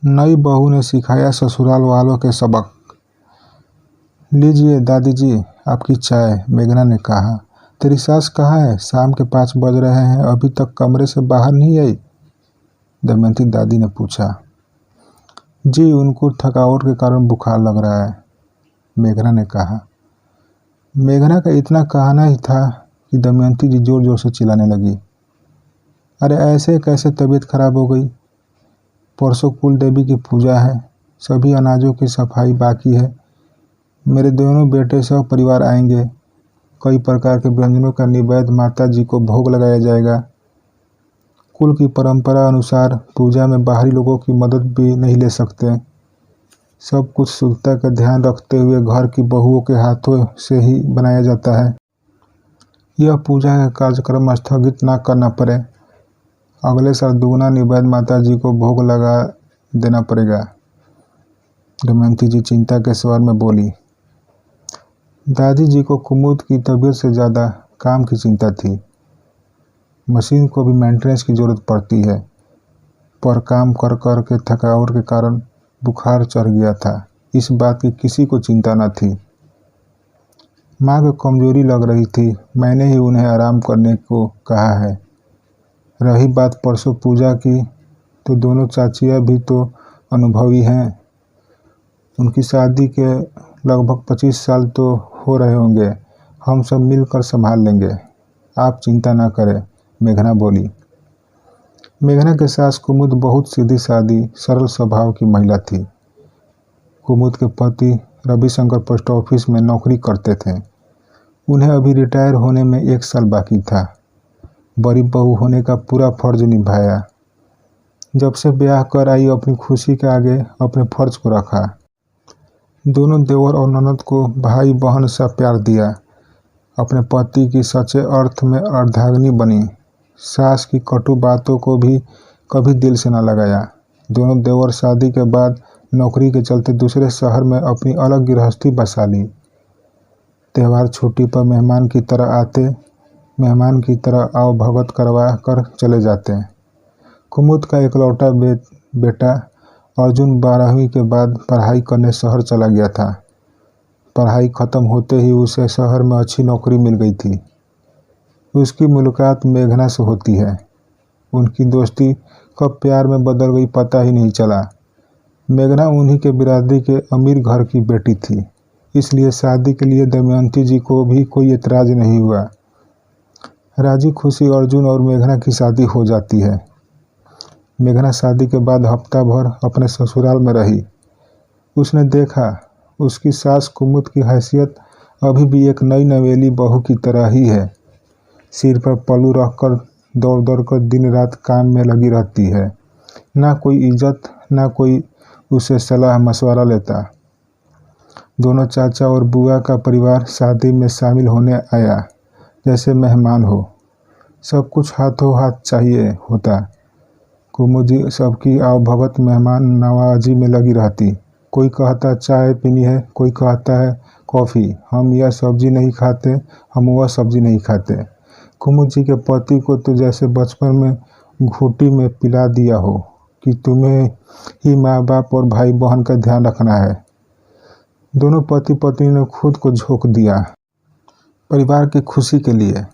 नई बहू ने सिखाया ससुराल वालों के सबक। लीजिए दादी जी आपकी चाय, मेघना ने कहा। तेरी सास कहाँ है? शाम के 5 बज रहे हैं, अभी तक कमरे से बाहर नहीं आई। दमयंती दादी ने पूछा। जी उनको थकावट के कारण बुखार लग रहा है, मेघना ने कहा। मेघना का इतना कहना ही था कि दमयंती जी जोर जोर से चिल्लाने लगी। अरे ऐसे कैसे तबीयत खराब हो गई? परसों कुल देवी की पूजा है, सभी अनाजों की सफाई बाकी है। मेरे दोनों बेटे सब परिवार आएंगे। कई प्रकार के व्यंजनों का निवेद्य माता जी को भोग लगाया जाएगा। कुल की परंपरा अनुसार पूजा में बाहरी लोगों की मदद भी नहीं ले सकते। सब कुछ शुद्धता का ध्यान रखते हुए घर की बहुओं के हाथों से ही बनाया जाता है। यह पूजा का कार्यक्रम स्थगित ना करना पड़े। अगले साल दुगना निवेद्य माता जी को भोग लगा देना पड़ेगा। दमयंती जी चिंता के स्वर में बोली। दादी जी को कुमुद की तबीयत से ज़्यादा काम की चिंता थी। मशीन को भी मेंटेनेंस की ज़रूरत पड़ती है, पर काम कर कर के थकावट के कारण बुखार चढ़ गया था। इस बात की किसी को चिंता न थी। माँ को कमजोरी लग रही थी, मैंने ही उन्हें आराम करने को कहा है। रही बात परसों पूजा की, तो दोनों चाचियाँ भी तो अनुभवी हैं। उनकी शादी के लगभग 25 साल तो हो रहे होंगे। हम सब मिलकर संभाल लेंगे, आप चिंता ना करें, मेघना बोली। मेघना के सास कुमुद बहुत सीधी सादी सरल स्वभाव की महिला थी। कुमुद के पति रविशंकर पोस्ट ऑफिस में नौकरी करते थे। उन्हें अभी रिटायर होने में 1 साल बाकी था। बड़ी बहू होने का पूरा फर्ज निभाया। जब से ब्याह कर आई अपनी खुशी के आगे अपने फर्ज को रखा। दोनों देवर और ननद को भाई बहन सा प्यार दिया। अपने पति की सच्चे अर्थ में अर्धांगिनी बनी। सास की कटु बातों को भी कभी दिल से न लगाया। दोनों देवर शादी के बाद नौकरी के चलते दूसरे शहर में अपनी अलग गृहस्थी बसा ली। त्यौहार छुट्टी पर मेहमान की तरह आते, मेहमान की तरह आवभगत करवा कर चले जाते। कुमुद का इकलौता बेटा अर्जुन 12वीं के बाद पढ़ाई करने शहर चला गया था। पढ़ाई खत्म होते ही उसे शहर में अच्छी नौकरी मिल गई थी। उसकी मुलाकात मेघना से होती है। उनकी दोस्ती कब प्यार में बदल गई पता ही नहीं चला। मेघना उन्हीं के बिरादरी के अमीर घर की बेटी थी, इसलिए शादी के लिए दमयंती जी को भी कोई एतराज नहीं हुआ। राजी खुशी अर्जुन और मेघना की शादी हो जाती है। मेघना शादी के बाद हफ्ता भर अपने ससुराल में रही। उसने देखा उसकी सास कुमुद की हैसियत अभी भी एक नई नवेली बहू की तरह ही है। सिर पर पल्लू रखकर दौड़ दौड़ कर दिन रात काम में लगी रहती है। ना कोई इज्जत, ना कोई उसे सलाह मशवरा लेता। दोनों चाचा और बुआ का परिवार शादी में शामिल होने आया जैसे मेहमान हो। सब कुछ हाथों हाथ चाहिए होता। कुमुदी सबकी आवभगत मेहमान नवाजी में लगी रहती। कोई कहता चाय पीनी है, कोई कहता है कॉफ़ी। हम यह सब्जी नहीं खाते, हम वह सब्जी नहीं खाते। कुमुद जी के पति को तो जैसे बचपन में घूंटी में पिला दिया हो कि तुम्हें ही माँ बाप और भाई बहन का ध्यान रखना है। दोनों पति पत्नी ने खुद को झोंक दिया परिवार की खुशी के लिए।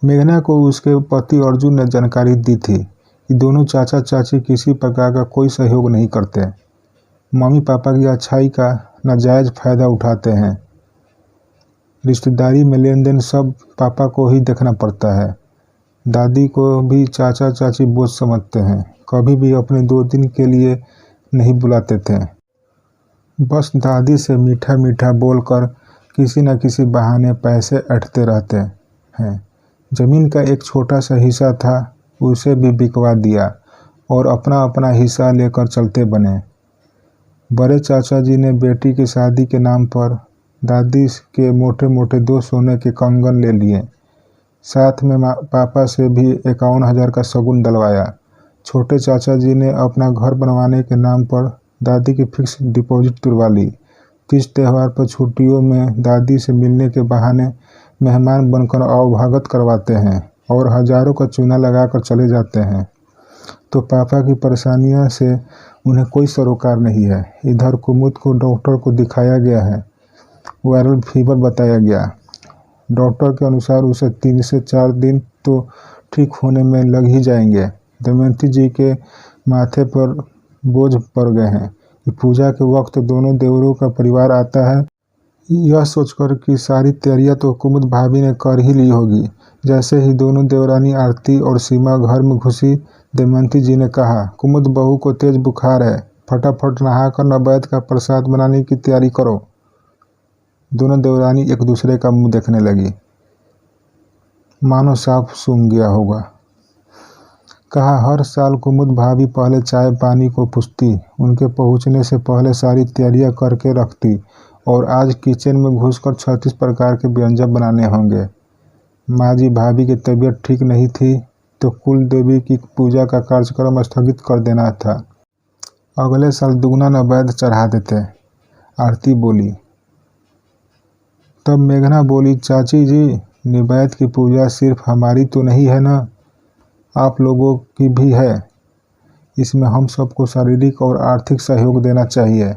मेघना को उसके पति अर्जुन ने जानकारी दी थी कि दोनों चाचा चाची किसी प्रकार का कोई सहयोग नहीं करते। मम्मी पापा की अच्छाई का नाजायज़ फ़ायदा उठाते हैं। रिश्तेदारी में लेन देन सब पापा को ही देखना पड़ता है। दादी को भी चाचा चाची बोझ समझते हैं। कभी भी अपने 2 दिन के लिए नहीं बुलाते थे। बस दादी से मीठा मीठा बोलकर किसी न किसी बहाने पैसे ऐंठते रहते हैं। ज़मीन का एक छोटा सा हिस्सा था, उसे भी बिकवा दिया और अपना अपना हिस्सा लेकर चलते बने। बड़े चाचा जी ने बेटी की शादी के नाम पर दादी के मोटे मोटे 2 सोने के कंगन ले लिए। साथ में पापा से भी 51,000 का शगुन डलवाया। छोटे चाचा जी ने अपना घर बनवाने के नाम पर दादी की फिक्स डिपॉजिट तुड़वा ली। तीज त्यौहार पर छुट्टियों में दादी से मिलने के बहाने मेहमान बनकर आवभगत करवाते हैं और हजारों का चूना लगाकर चले जाते हैं। तो पापा की परेशानियों से उन्हें कोई सरोकार नहीं है। इधर कुमुद को डॉक्टर को दिखाया गया है, वायरल फीवर बताया गया। डॉक्टर के अनुसार उसे 3 से 4 दिन तो ठीक होने में लग ही जाएंगे। दमयंती जी के माथे पर बोझ पड़ गए हैं कि पूजा के वक्त दोनों देवरों का परिवार आता है। यह सोचकर कि सारी तैयारियां तो कुमुद भाभी ने कर ही ली होगी। जैसे ही दोनों देवरानी आरती और सीमा घर में घुसी, दमयंती जी ने कहा, कुमुद बहू को तेज बुखार है, फटाफट नहाकर नैवेद्य का प्रसाद बनाने की तैयारी करो। दोनों देवरानी एक दूसरे का मुंह देखने लगी, मानो साफ सूंघ गया होगा। कहा, हर साल कुमुद भाभी पहले चाय पानी को पूछती, उनके पहुंचने से पहले सारी तैयारियां करके रखती, और आज किचन में घुसकर 36 प्रकार के व्यंजन बनाने होंगे। माँ जी भाभी की तबीयत ठीक नहीं थी तो कुल देवी की पूजा का कार्यक्रम स्थगित कर देना था। अगले साल दुगना नैवेद्य चढ़ा देते। आरती बोली। तब मेघना बोली, चाची जी, नैवेद्य की पूजा सिर्फ हमारी तो नहीं है ना, आप लोगों की भी है। इसमें हम सबको शारीरिक और आर्थिक सहयोग देना चाहिए।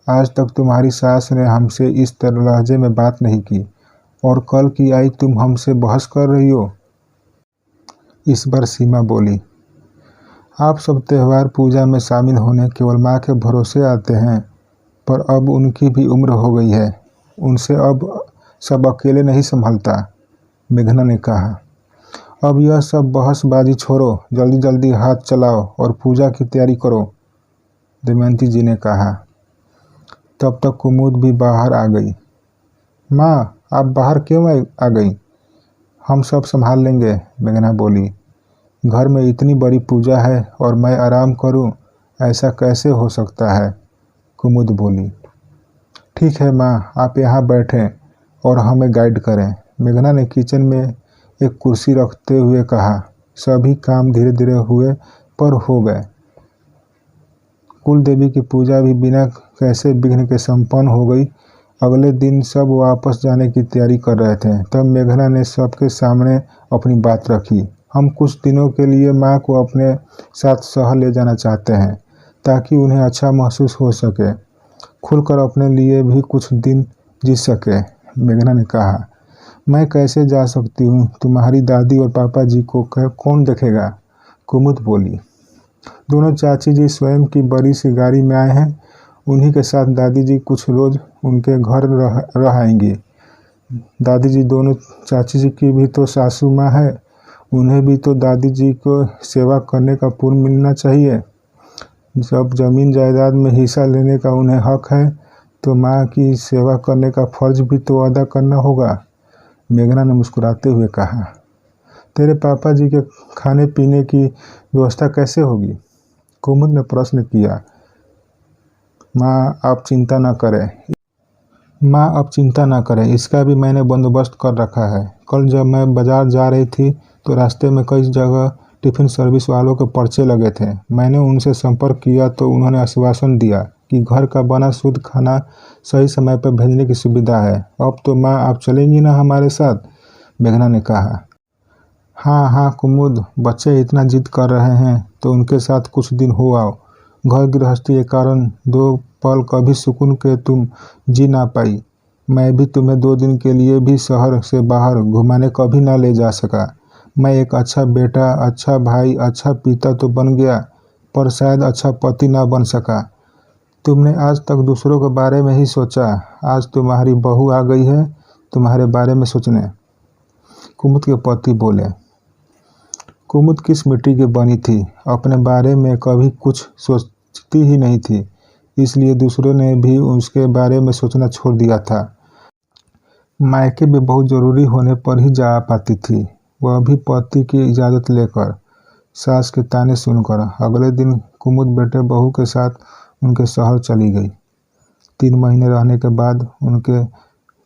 आज तक तुम्हारी सास ने हमसे इस तरह लहजे में बात नहीं की, और कल की आई तुम हमसे बहस कर रही हो। इस बार सीमा बोली, आप सब त्यौहार पूजा में शामिल होने केवल माँ के भरोसे आते हैं, पर अब उनकी भी उम्र हो गई है, उनसे अब सब अकेले नहीं संभलता। मेघना ने कहा, अब यह सब बहसबाजी छोड़ो, जल्दी जल्दी हाथ चलाओ और पूजा की तैयारी करो। दमयंती जी ने कहा। तब तक कुमुद भी बाहर आ गई। माँ, आप बाहर क्यों आ गई? हम सब संभाल लेंगे, मेघना बोली। घर में इतनी बड़ी पूजा है और मैं आराम करूं, ऐसा कैसे हो सकता है? कुमुद बोली। ठीक है माँ, आप यहाँ बैठें और हमें गाइड करें, मेघना ने किचन में एक कुर्सी रखते हुए कहा। सभी काम धीरे धीरे हुए पर हो गए। कुल देवी की पूजा भी बिना कैसे विघ्न के संपन्न हो गई। अगले दिन सब वापस जाने की तैयारी कर रहे थे। तब मेघना ने सबके सामने अपनी बात रखी। हम कुछ दिनों के लिए माँ को अपने साथ शहर ले जाना चाहते हैं, ताकि उन्हें अच्छा महसूस हो सके, खुलकर अपने लिए भी कुछ दिन जी सके। मेघना ने कहा, मैं कैसे जा सकती हूँ? तुम्हारी दादी और पापा जी को कौन देखेगा? कुमुद बोली। दोनों चाची जी स्वयं की बड़ी सी गाड़ी में आए हैं, उन्हीं के साथ दादी जी कुछ रोज उनके घर रह आएंगी। दादी जी, दोनों चाची जी की भी तो सासू माँ है, उन्हें भी तो दादी जी को सेवा करने का पुण्य मिलना चाहिए। जब जमीन जायदाद में हिस्सा लेने का उन्हें हक है, तो माँ की सेवा करने का फर्ज भी तो अदा करना होगा। मेघना ने मुस्कुराते हुए कहा, तेरे पापा जी के खाने पीने की व्यवस्था कैसे होगी? कुमुद ने प्रश्न किया। माँ, आप चिंता न करें, इसका भी मैंने बंदोबस्त कर रखा है। कल जब मैं बाजार जा रही थी तो रास्ते में कई जगह टिफिन सर्विस वालों के पर्चे लगे थे। मैंने उनसे संपर्क किया तो उन्होंने आश्वासन दिया कि घर का बना शुद्ध खाना सही समय पर भेजने की सुविधा है। अब तो माँ, आप चलेंगी ना हमारे साथ? मेघना ने कहा। हाँ हाँ कुमुद, बच्चे इतना जिद कर रहे हैं तो उनके साथ कुछ दिन हो आओ। घर गृहस्थी के कारण 2 पल कभी सुकून के तुम जी ना पाई। मैं भी तुम्हें 2 दिन के लिए भी शहर से बाहर घुमाने कभी ना ले जा सका। मैं एक अच्छा बेटा, अच्छा भाई, अच्छा पिता तो बन गया, पर शायद अच्छा पति ना बन सका। तुमने आज तक दूसरों के बारे में ही सोचा, आज तुम्हारी बहू आ गई है तुम्हारे बारे में सोचने। कुमुद के पति बोले। कुमुद किस मिट्टी की बनी थी, अपने बारे में कभी कुछ सोचती ही नहीं थी, इसलिए दूसरों ने भी उसके बारे में सोचना छोड़ दिया था। मायके भी बहुत जरूरी होने पर ही जा पाती थी, वह भी पति की इजाज़त लेकर, सास के ताने सुनकर। अगले दिन कुमुद बेटे बहू के साथ उनके शहर चली गई। 3 महीने रहने के बाद उनके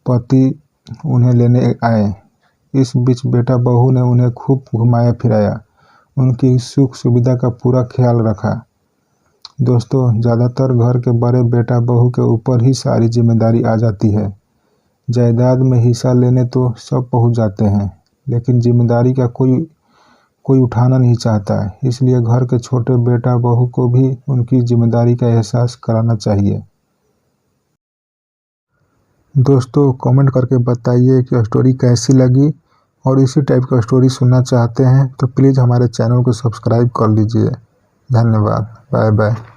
पति उन्हें लेने आए। इस बीच बेटा बहू ने उन्हें खूब घुमाया फिराया, उनकी सुख सुविधा का पूरा ख्याल रखा। दोस्तों, ज़्यादातर घर के बड़े बेटा बहू के ऊपर ही सारी जिम्मेदारी आ जाती है। जायदाद में हिस्सा लेने तो सब पहुंच जाते हैं, लेकिन जिम्मेदारी का कोई कोई उठाना नहीं चाहता है, इसलिए घर के छोटे बेटा बहू को भी उनकी जिम्मेदारी का एहसास कराना चाहिए। दोस्तों कमेंट करके बताइए कि स्टोरी कैसी लगी, और इसी टाइप का स्टोरी सुनना चाहते हैं तो प्लीज़ हमारे चैनल को सब्सक्राइब कर लीजिए। धन्यवाद। Bye bye.